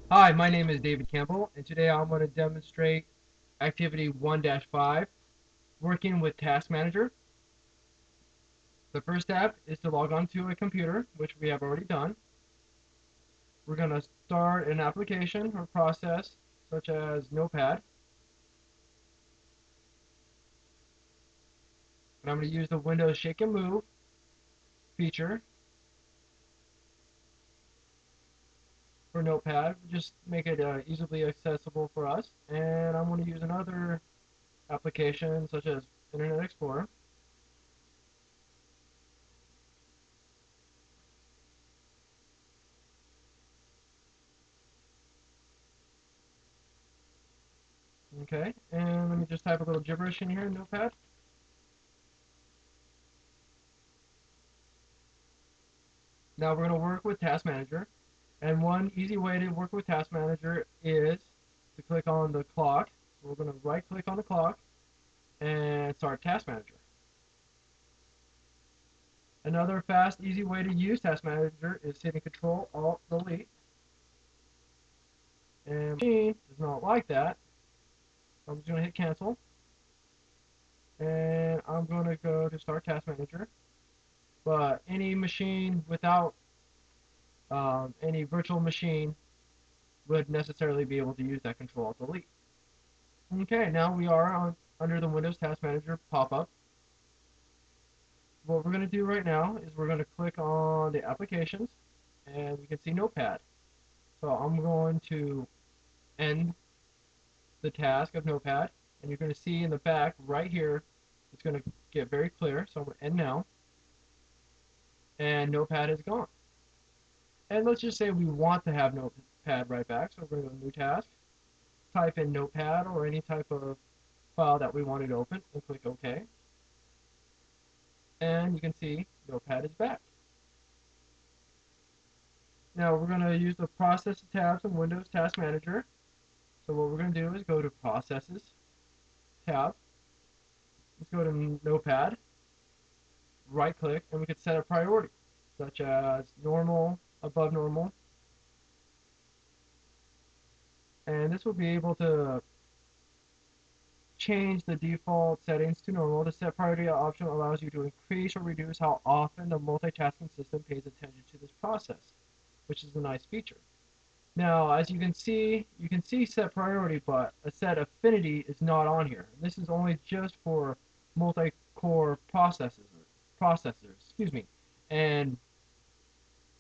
Hi, my name is David Campbell, and today I'm going to demonstrate Activity 1-5, working with Task Manager. The first step is to log on to a computer, which we have already done. We're going to start an application or process, such as Notepad, and I'm going to use the Windows Shake and Move feature for Notepad, just make it easily accessible for us. And I'm going to use another application, such as Internet Explorer. Okay, and let me just type a little gibberish in here in Notepad. Now we're going to work with Task Manager. And one easy way to work with Task Manager is to click on the clock. So we're going to right click on the clock and start Task Manager. Another fast, easy way to use Task Manager is hitting Control Alt Delete. And machine does not like that. So I'm just going to hit cancel. And I'm going to go to start Task Manager. But any machine without any virtual machine would necessarily be able to use that Control Alt Delete. Okay, now we are under the Windows Task Manager pop-up. What we're going to do right now is we're going to click on the applications and we can see Notepad. So I'm going to end the task of Notepad, and you're going to see in the back right here it's going to get very clear. So I'm going to end now, and Notepad is gone. And let's just say we want to have Notepad right back, so we're going to go to New Task, type in Notepad or any type of file that we wanted to open, and click OK. And you can see Notepad is back. Now we're going to use the Process tabs in Windows Task Manager. So what we're going to do is go to Processes tab. Let's go to Notepad, right click, and we could set a priority, such as normal, above normal. And this will be able to change the default settings to normal. The set priority option allows you to increase or reduce how often the multitasking system pays attention to this process, which is a nice feature. Now, as you can see set priority, but a set affinity is not on here. This is only just for multi-core processors, excuse me. And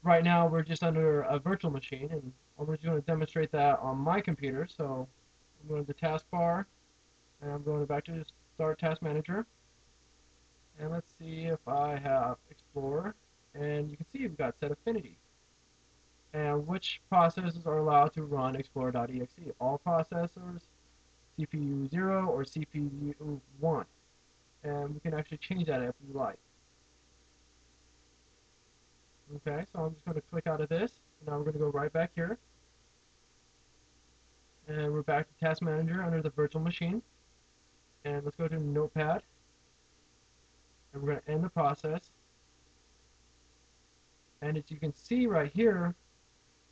right now we're just under a virtual machine, and I'm just going to demonstrate that on my computer. So I'm going to the taskbar, and I'm going back to Start Task Manager, and let's see if I have Explorer, and you can see we've got set affinity. And which processes are allowed to run Explorer.exe? All processors, CPU 0 or CPU 1. And we can actually change that if we like. Okay, so I'm just going to click out of this. Now we're going to go right back here. And we're back to Task Manager under the virtual machine. And let's go to Notepad. And we're going to end the process. And as you can see right here,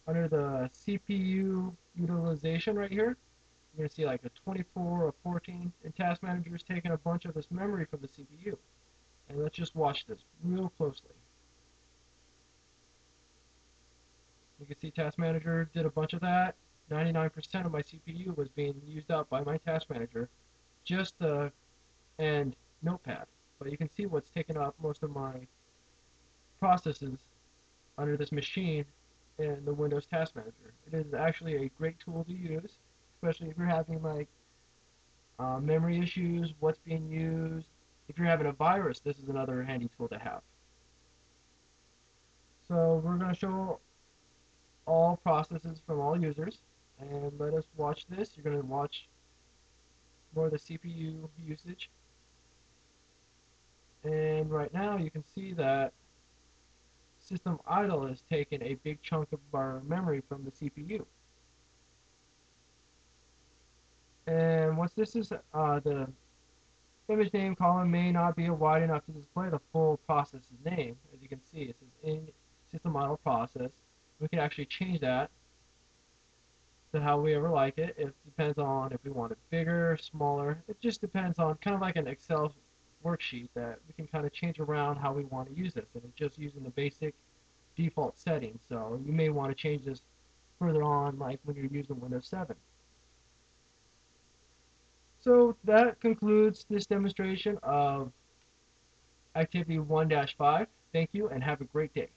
under the CPU utilization right here, you're going to see like a 24 or 14, and Task Manager is taking a bunch of this memory from the CPU. And let's just watch this real closely. You can see Task Manager did a bunch of that. 99% of my CPU was being used up by my Task Manager just to end Notepad. But you can see what's taken up most of my processes under this machine in the Windows Task Manager. It is actually a great tool to use, especially if you're having like memory issues, what's being used. If you're having a virus, this is another handy tool to have. So we're going to show all processes from all users, and let us watch this. You're going to watch more of the CPU usage. And right now you can see that system idle is taking a big chunk of our memory from the CPU. And once this is the image name column may not be wide enough to display the full process's name. As you can see, it says in system idle process. We can actually change that to how we ever like it. It depends on if we want it bigger, smaller. It just depends on kind of like an Excel worksheet that we can kind of change around how we want to use this. And it's just using the basic default settings. So you may want to change this further on, like when you're using Windows 7. So that concludes this demonstration of Activity 1-5. Thank you and have a great day.